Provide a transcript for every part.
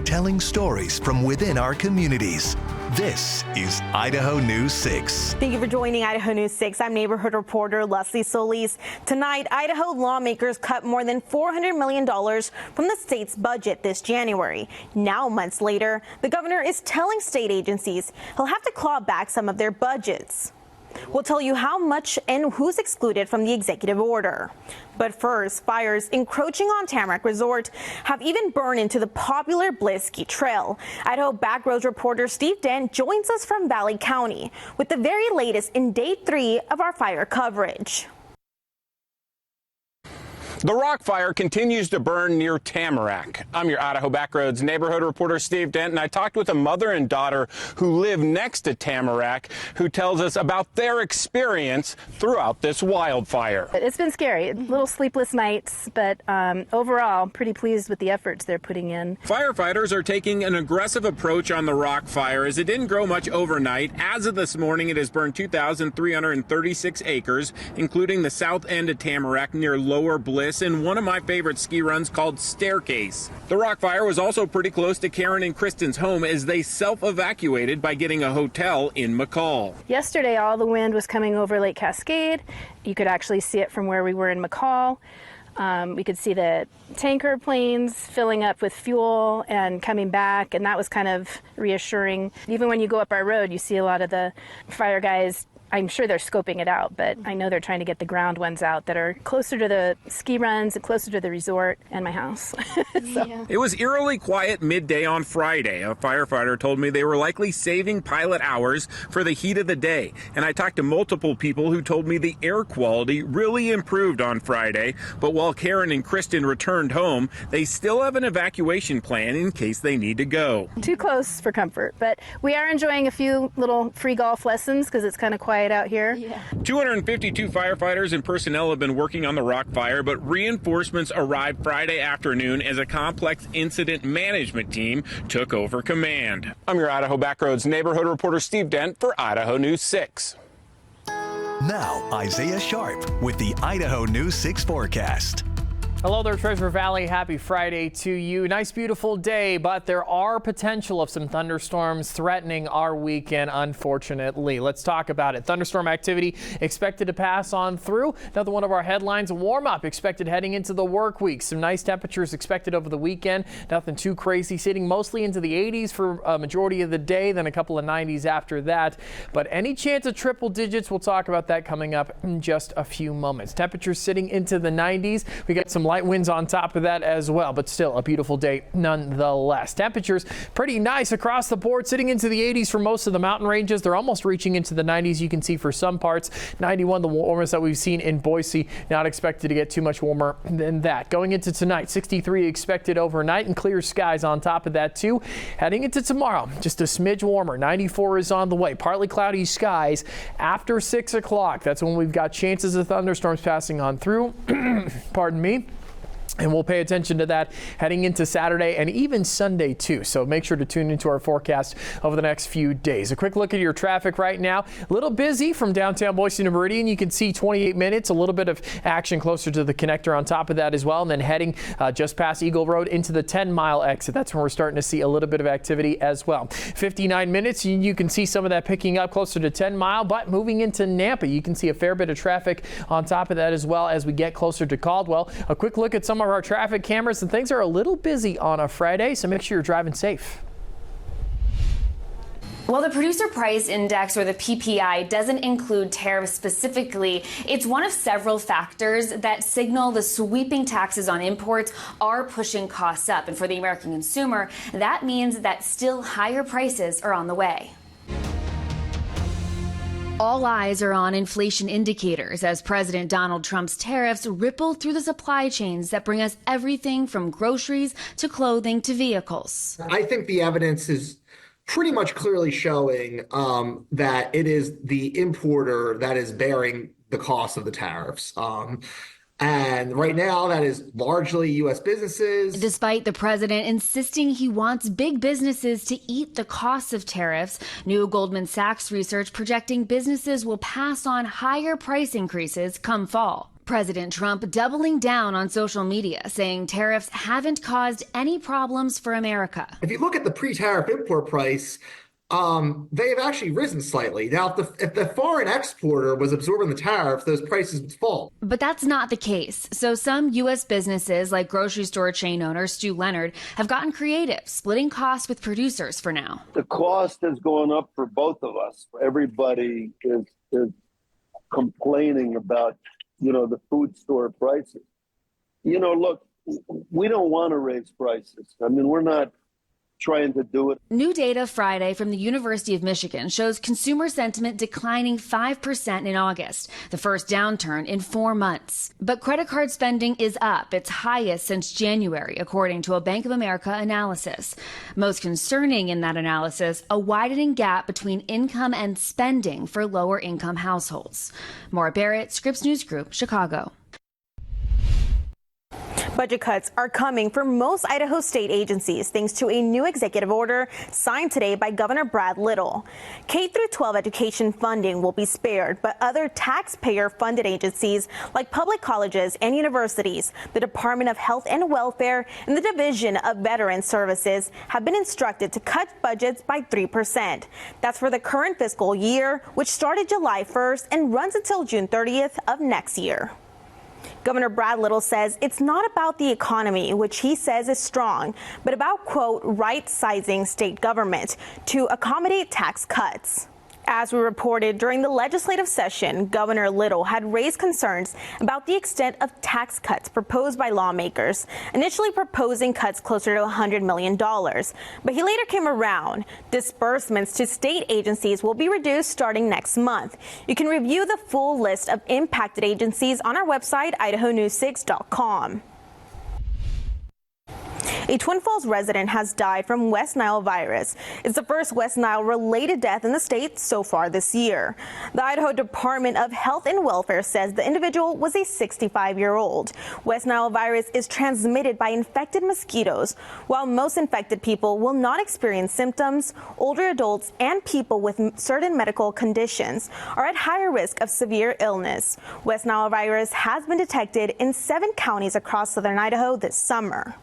telling stories from within our communities. This is Idaho News 6. Thank you for joining Idaho News 6. I'm neighborhood reporter Leslie Solis. Tonight, Idaho lawmakers cut more than $400 million from the state's budget this January. Now, months later, the governor is telling state agencies he'll have to claw back some of their budgets. We'll tell you how much and who's excluded from the executive order. But first, fires encroaching on Tamarack Resort have even burned into the popular Bliss Ski Trail. Idaho Backroads reporter Steve Dent joins us from Valley County with the very latest in day 3 of our fire coverage. The rock fire continues to burn near Tamarack. I'm your Idaho Backroads neighborhood reporter Steve Dent, and I talked with a mother and daughter who live next to Tamarack, who tells us about their experience throughout this wildfire. It's been scary, little sleepless nights, but overall pretty pleased with the efforts they're putting in. Firefighters are taking an aggressive approach on the rock fire as it didn't grow much overnight. As of this morning, it has burned 2,336 acres, including the south end of Tamarack near Lower Bliss, in one of my favorite ski runs called Staircase. The rock fire was also pretty close to Karen and Kristen's home as they self-evacuated by getting a hotel in McCall. Yesterday, all the wind was coming over Lake Cascade. You could actually see it from where we were in McCall. We could see the tanker planes filling up with fuel and coming back, and that was kind of reassuring. Even when you go up our road, you see a lot of the fire guys. I'm sure they're scoping it out, but I know they're trying to get the ground ones out that are closer to the ski runs and closer to the resort and my house. Yeah. It was eerily quiet midday on Friday. A firefighter told me they were likely saving pilot hours for the heat of the day. And I talked to multiple people who told me the air quality really improved on Friday. But while Karen and Kristen returned home, they still have an evacuation plan in case they need to go. Too close for comfort, but we are enjoying a few little free golf lessons because it's kind of quiet out here. Yeah. 252 firefighters and personnel have been working on the rock fire, but reinforcements arrived Friday afternoon as a complex incident management team took over command. I'm your Idaho Backroads neighborhood reporter Steve Dent for Idaho News 6. Now, Isaiah Sharp with the Idaho News 6 forecast. Hello there, Treasure Valley. Happy Friday to you. Nice, beautiful day, but there are potential of some thunderstorms threatening our weekend, unfortunately. Let's talk about it. Thunderstorm activity expected to pass on through. Another one of our headlines, warm up expected heading into the work week. Some nice temperatures expected over the weekend. Nothing too crazy, sitting mostly into the 80s for a majority of the day, then a couple of 90s after that. But any chance of triple digits, we'll talk about that coming up in just a few moments. Temperatures sitting into the 90s. We got some light winds on top of that as well, but still a beautiful day nonetheless. Temperatures pretty nice across the board, sitting into the 80s for most of the mountain ranges. They're almost reaching into the 90s. You can see for some parts, 91, the warmest that we've seen in Boise. Not expected to get too much warmer than that. Going into tonight, 63 expected overnight and clear skies on top of that too. Heading into tomorrow, just a smidge warmer. 94 is on the way. Partly cloudy skies after 6 o'clock. That's when we've got chances of thunderstorms passing on through. Pardon me. And we'll pay attention to that heading into Saturday and even Sunday too. So make sure to tune into our forecast over the next few days. A quick look at your traffic right now. A little busy from downtown Boise to Meridian. You can see 28 minutes, a little bit of action closer to the connector on top of that as well. And then heading just past Eagle Road into the 10-mile exit. That's when we're starting to see a little bit of activity as well. 59 minutes, you can see some of that picking up closer to 10 Mile, but moving into Nampa, you can see a fair bit of traffic on top of that as well as we get closer to Caldwell. A quick look at some of our traffic cameras, and things are a little busy on a Friday, so make sure you're driving safe. While the Producer Price Index, or the PPI, doesn't include tariffs specifically, it's one of several factors that signal the sweeping taxes on imports are pushing costs up. And for the American consumer, that means that still higher prices are on the way. All eyes are on inflation indicators as President Donald Trump's tariffs ripple through the supply chains that bring us everything from groceries to clothing to vehicles. I think the evidence is pretty much clearly showing that it is the importer that is bearing the cost of the tariffs. And right now, that is largely U.S. businesses. Despite the president insisting he wants big businesses to eat the costs of tariffs, new Goldman Sachs research projecting businesses will pass on higher price increases come fall. President Trump doubling down on social media, saying tariffs haven't caused any problems for America. If you look at the pre-tariff import price, they have actually risen slightly. Now, if the foreign exporter was absorbing the tariff, those prices would fall. But that's not the case. So some U.S. businesses, like grocery store chain owner Stu Leonard, have gotten creative, splitting costs with producers for now. The cost has gone up for both of us. Everybody is complaining about, the food store prices. Look, we don't want to raise prices. I mean, we're not trying to do it. New data Friday from the University of Michigan shows consumer sentiment declining 5% in August, the first downturn in 4 months. But credit card spending is up, its highest since January, according to a Bank of America analysis. Most concerning in that analysis, a widening gap between income and spending for lower income households. Maura Barrett, Scripps News Group, Chicago. Budget cuts are coming for most Idaho state agencies thanks to a new executive order signed today by Governor Brad Little. K-12 education funding will be spared, but other taxpayer-funded agencies like public colleges and universities, the Department of Health and Welfare, and the Division of Veteran Services have been instructed to cut budgets by 3%. That's for the current fiscal year, which started July 1st and runs until June 30th of next year. Governor Brad Little says it's not about the economy, which he says is strong, but about, quote, right-sizing state government to accommodate tax cuts. As we reported during the legislative session, Governor Little had raised concerns about the extent of tax cuts proposed by lawmakers, initially proposing cuts closer to $100 million. But he later came around. Disbursements to state agencies will be reduced starting next month. You can review the full list of impacted agencies on our website, idahonews6.com. A Twin Falls resident has died from West Nile virus. It's the first West Nile-related death in the state so far this year. The Idaho Department of Health and Welfare says the individual was a 65-year-old. West Nile virus is transmitted by infected mosquitoes. While most infected people will not experience symptoms, older adults and people with certain medical conditions are at higher risk of severe illness. West Nile virus has been detected in 7 counties across southern Idaho this summer.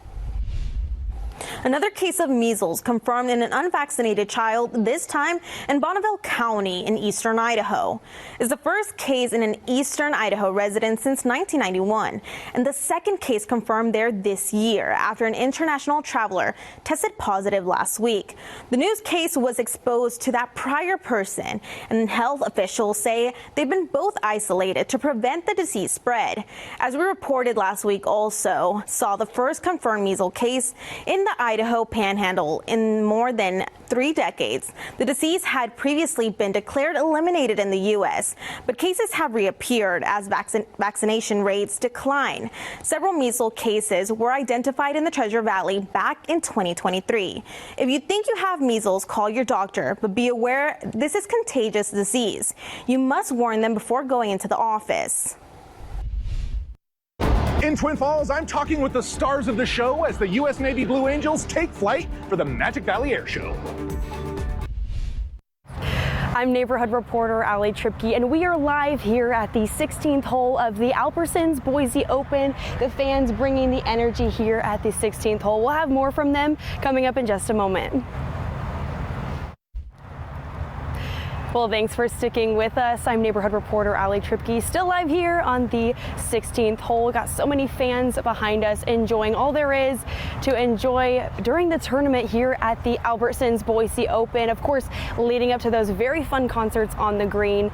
Another case of measles confirmed in an unvaccinated child, this time in Bonneville County in eastern Idaho. It's the first case in an eastern Idaho residence since 1991, and the second case confirmed there this year after an international traveler tested positive last week. The news case was exposed to that prior person, and health officials say they've been both isolated to prevent the disease spread. As we reported last week, also saw the first confirmed measles case in the Idaho Panhandle in more than 3 decades. The disease had previously been declared eliminated in the U.S., but cases have reappeared as vaccination rates decline. Several measles cases were identified in the Treasure Valley back in 2023. If you think you have measles, call your doctor, but be aware this is contagious disease. You must warn them before going into the office. In Twin Falls, I'm talking with the stars of the show as the U.S. Navy Blue Angels take flight for the Magic Valley Air Show. I'm neighborhood reporter Allie Tripke, and we are live here at the 16th hole of the Albertsons Boise Open. The fans bringing the energy here at the 16th hole. We'll have more from them coming up in just a moment. Well, thanks for sticking with us. I'm neighborhood reporter Allie Tripke, still live here on the 16th hole. Got so many fans behind us enjoying all there is to enjoy during the tournament here at the Albertsons Boise Open. Of course, leading up to those very fun concerts on the green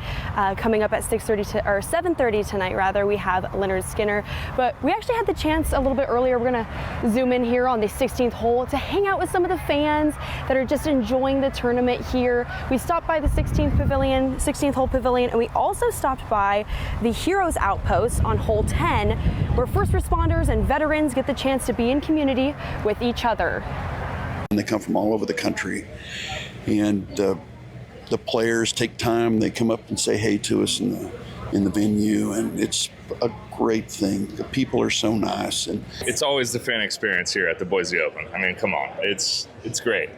coming up at 7:30 tonight. Rather, we have Leonard Skinner. But we actually had the chance a little bit earlier. We're going to zoom in here on the 16th hole to hang out with some of the fans that are just enjoying the tournament here. We stopped by the 16th hole pavilion, and we also stopped by the Heroes Outpost on hole 10, where first responders and veterans get the chance to be in community with each other. And they come from all over the country, and the players take time. They come up and say hey to us in the venue, and it's a great thing. The people are so nice, and it's always the fan experience here at the Boise Open. I mean, come on, it's great.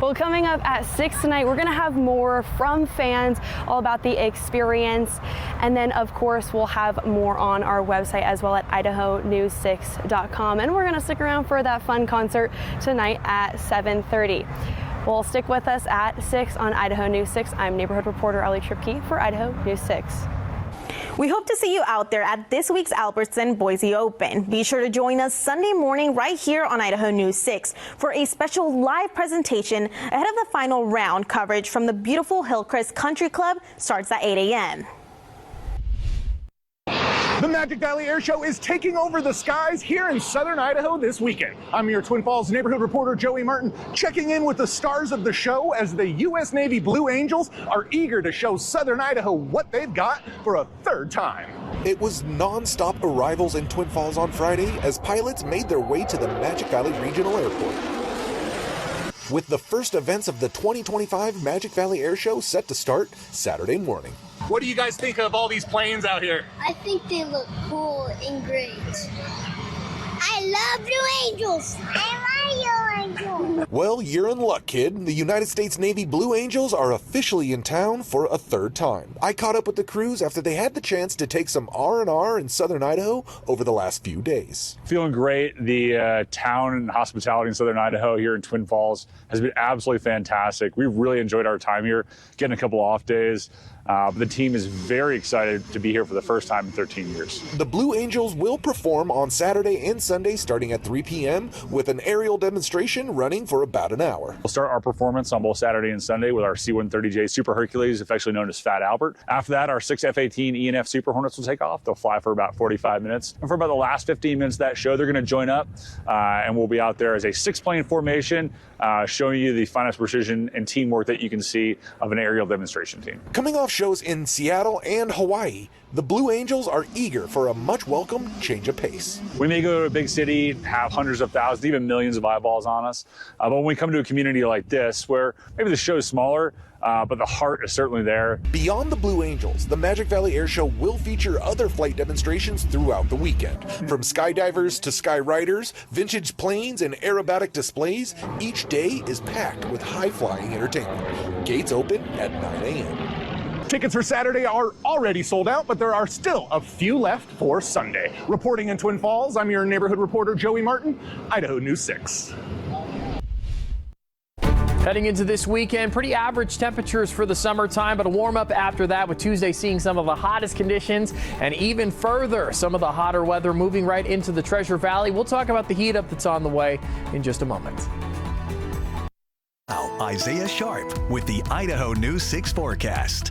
Well, coming up at 6 tonight, we're going to have more from fans all about the experience. And then, of course, we'll have more on our website as well at idahonews6.com. And we're going to stick around for that fun concert tonight at 7:30. Well, stick with us at 6 on Idaho News 6. I'm neighborhood reporter Allie Tripke for Idaho News 6. We hope to see you out there at this week's Albertson Boise Open. Be sure to join us Sunday morning right here on Idaho News 6 for a special live presentation ahead of the final round. Coverage from the beautiful Hillcrest Country Club starts at 8 a.m. The Magic Valley Air Show is taking over the skies here in southern Idaho this weekend. I'm your Twin Falls neighborhood reporter Joey Martin, checking in with the stars of the show as the U.S. Navy Blue Angels are eager to show southern Idaho what they've got for a third time. It was non-stop arrivals in Twin Falls on Friday as pilots made their way to the Magic Valley Regional Airport, with the first events of the 2025 Magic Valley Air Show set to start Saturday morning. What do you guys think of all these planes out here? I think they look cool and great. I love Blue Angels. I like Blue Angels. Well, you're in luck, kid. The United States Navy Blue Angels are officially in town for a third time. I caught up with the crews after they had the chance to take some R&R in southern Idaho over the last few days. Feeling great. The town and hospitality in southern Idaho here in Twin Falls has been absolutely fantastic. We've really enjoyed our time here, getting a couple off days. The team is very excited to be here for the first time in 13 years. The Blue Angels will perform on Saturday and Sunday starting at 3 p.m. with an aerial demonstration running for about an hour. We'll start our performance on both Saturday and Sunday with our C-130J Super Hercules, affectionately known as Fat Albert. After that, our 6 F-18 E&F Super Hornets will take off. They'll fly for about 45 minutes. And for about the last 15 minutes of that show, they're going to join up and we'll be out there as a 6-plane formation, showing you the finest precision and teamwork that you can see of an aerial demonstration team. Coming off shows in Seattle and Hawaii, the Blue Angels are eager for a much welcome change of pace. We may go to a big city, have hundreds of thousands, even millions of eyeballs on us, but when we come to a community like this, where maybe the show is smaller, but the heart is certainly there. Beyond the Blue Angels, the Magic Valley Air Show will feature other flight demonstrations throughout the weekend. From skydivers to skyriders, vintage planes, and aerobatic displays, each day is packed with high-flying entertainment. Gates open at 9 a.m. Tickets for Saturday are already sold out, but there are still a few left for Sunday. Reporting in Twin Falls, I'm your neighborhood reporter Joey Martin, Idaho News 6. Heading into this weekend, pretty average temperatures for the summertime, but a warm up after that, with Tuesday seeing some of the hottest conditions and even further some of the hotter weather moving right into the Treasure Valley. We'll talk about the heat up that's on the way in just a moment. Now, Isaiah Sharp with the Idaho News 6 forecast.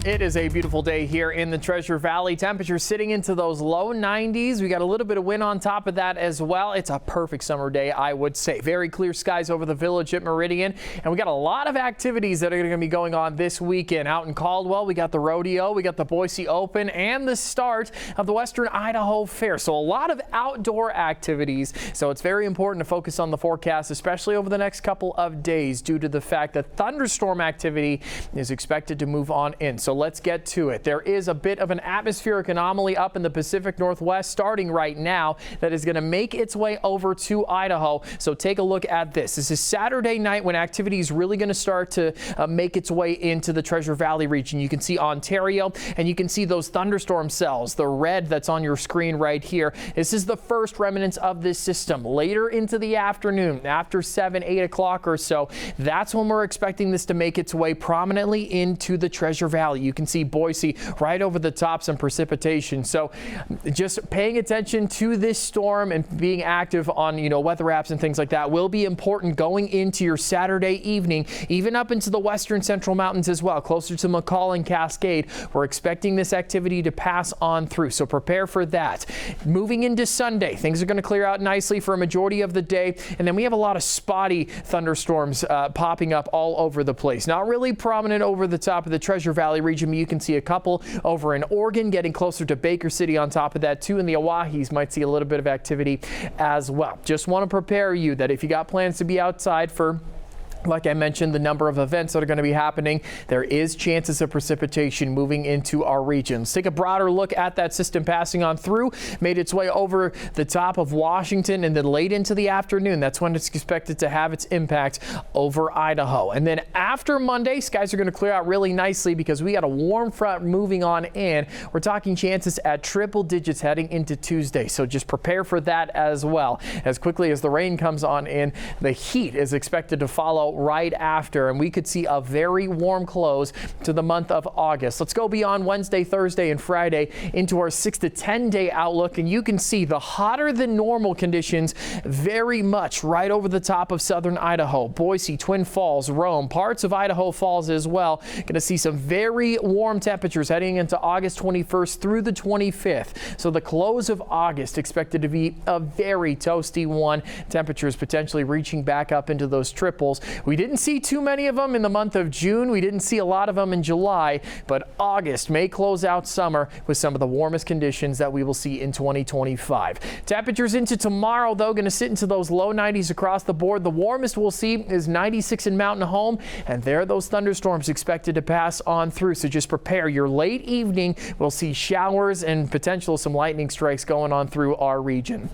It is a beautiful day here in the Treasure Valley. Temperatures sitting into those low 90s. We got a little bit of wind on top of that as well. It's a perfect summer day, I would say. Very clear skies over the village at Meridian. And we got a lot of activities that are going to be going on this weekend. Out in Caldwell, we got the rodeo, we got the Boise Open, and the start of the Western Idaho Fair. So a lot of outdoor activities. So it's very important to focus on the forecast, especially over the next couple of days, due to the fact that thunderstorm activity is expected to move on in. So let's get to it. There is a bit of an atmospheric anomaly up in the Pacific Northwest starting right now that is going to make its way over to Idaho. So take a look at this. This is Saturday night when activity is really going to start to make its way into the Treasure Valley region. You can see Ontario and you can see those thunderstorm cells, the red that's on your screen right here. This is the first remnants of this system. Later into the afternoon, after 7, 8 o'clock or so, that's when we're expecting this to make its way prominently into the Treasure Valley. You can see Boise right over the top, some precipitation. So just paying attention to this storm and being active on, weather apps and things like that will be important going into your Saturday evening, even up into the western central mountains as well, closer to McCall and Cascade. We're expecting this activity to pass on through, so prepare for that. Moving into Sunday, things are going to clear out nicely for a majority of the day, and then we have a lot of spotty thunderstorms popping up all over the place. Not really prominent over the top of the Treasure Valley region. You can see a couple over in Oregon, getting closer to Baker City on top of that too, and the Owahis might see a little bit of activity as well. Just want to prepare you that if you got plans to be outside for Like I mentioned, the number of events that are going to be happening, there is chances of precipitation moving into our region. Let's take a broader look at that system passing on through, made its way over the top of Washington, and then late into the afternoon, that's when it's expected to have its impact over Idaho. And then after Monday, skies are going to clear out really nicely because we got a warm front moving on in. We're talking chances at triple digits heading into Tuesday, so just prepare for that as well. As quickly as the rain comes on in, the heat is expected to follow right after, and we could see a very warm close to the month of August. Let's go beyond Wednesday, Thursday, and Friday into our 6 to 10 day outlook, and you can see the hotter than normal conditions very much right over the top of southern Idaho, Boise, Twin Falls, Rome, parts of Idaho Falls as well. Going to see some very warm temperatures heading into August 21st through the 25th. So the close of August expected to be a very toasty one. Temperatures potentially reaching back up into those triples. We didn't see too many of them in the month of June. We didn't see a lot of them in July, but August may close out summer with some of the warmest conditions that we will see in 2025. Temperatures into tomorrow, though, going to sit into those low 90s across the board. The warmest we'll see is 96 in Mountain Home, and there those thunderstorms expected to pass on through. So just prepare. Your late evening, we'll see showers and potential some lightning strikes going on through our region.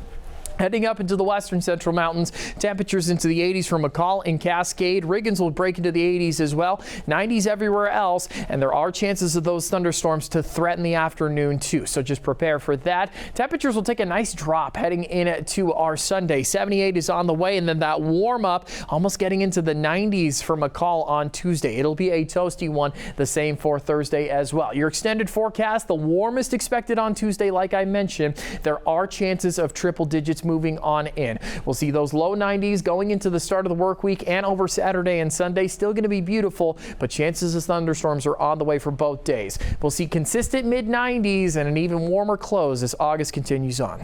Heading up into the western central mountains, temperatures into the 80s for McCall and Cascade. Riggins will break into the 80s as well. 90s everywhere else, and there are chances of those thunderstorms to threaten the afternoon too. So just prepare for that. Temperatures will take a nice drop heading into our Sunday. 78 is on the way, and then that warm up almost getting into the 90s for McCall on Tuesday. It'll be a toasty one, the same for Thursday as well. Your extended forecast, the warmest expected on Tuesday, like I mentioned. There are chances of triple digits moving on in. We'll see those low 90s going into the start of the work week and over Saturday and Sunday. Still going to be beautiful, but chances of thunderstorms are on the way for both days. We'll see consistent mid 90s and an even warmer close as August continues on.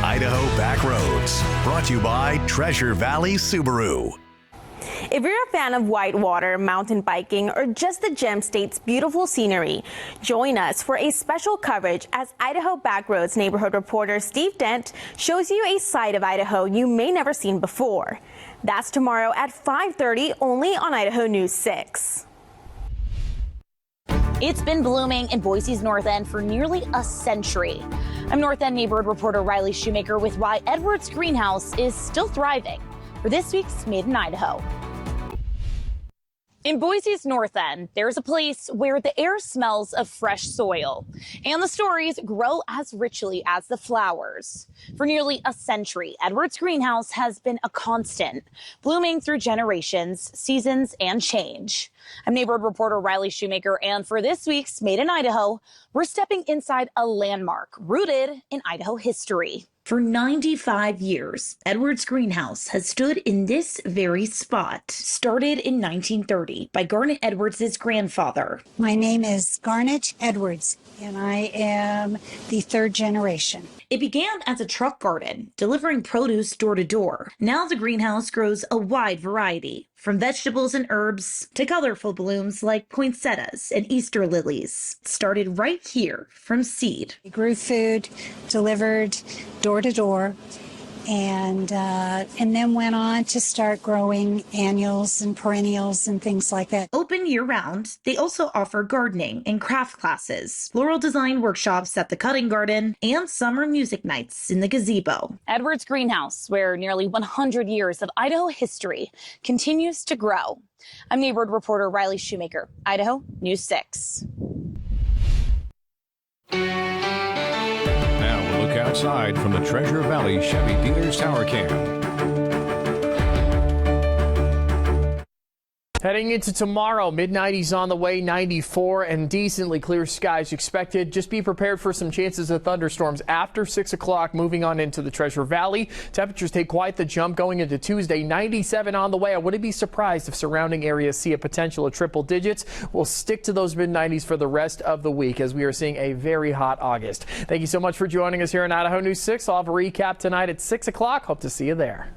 Idaho Back Roads, brought to you by Treasure Valley Subaru. If you're a fan of whitewater, mountain biking, or just the Gem State's beautiful scenery, join us for a special coverage as Idaho Backroads neighborhood reporter Steve Dent shows you a side of Idaho you may never seen before. That's tomorrow at 5:30 only on Idaho News 6. It's been blooming in Boise's North End for nearly a century. I'm North End neighborhood reporter Riley Shoemaker with why Edwards Greenhouse is still thriving for this week's Made in Idaho. In Boise's North End, there's a place where the air smells of fresh soil, and the stories grow as richly as the flowers. For nearly a century, Edwards Greenhouse has been a constant, blooming through generations, seasons, and change. I'm neighborhood reporter Riley Shoemaker, and for this week's Made in Idaho, we're stepping inside a landmark rooted in Idaho history. For 95 years, Edwards Greenhouse has stood in this very spot. Started in 1930 by Garnet Edwards' grandfather. My name is Garnet Edwards, and I am the third generation. It began as a truck garden, delivering produce door to door. Now the greenhouse grows a wide variety, from vegetables and herbs to colorful blooms like poinsettias and Easter lilies. Started right here from seed. We grew food, delivered door to door, and then went on to start growing annuals and perennials and things like that. Open year-round, they also offer gardening and craft classes, floral design workshops at the Cutting Garden, and summer music nights in the gazebo. Edwards Greenhouse, where nearly 100 years of Idaho history continues to grow. I'm neighborhood reporter Riley Shoemaker, Idaho News 6. Outside from the Treasure Valley Chevy Dealers Tower Cam. Heading into tomorrow, mid-90s on the way, 94, and decently clear skies expected. Just be prepared for some chances of thunderstorms after 6 o'clock, moving on into the Treasure Valley. Temperatures take quite the jump going into Tuesday, 97 on the way. I wouldn't be surprised if surrounding areas see a potential of triple digits. We'll stick to those mid-90s for the rest of the week as we are seeing a very hot August. Thank you so much for joining us here on Idaho News 6. I'll have a recap tonight at 6 o'clock. Hope to see you there.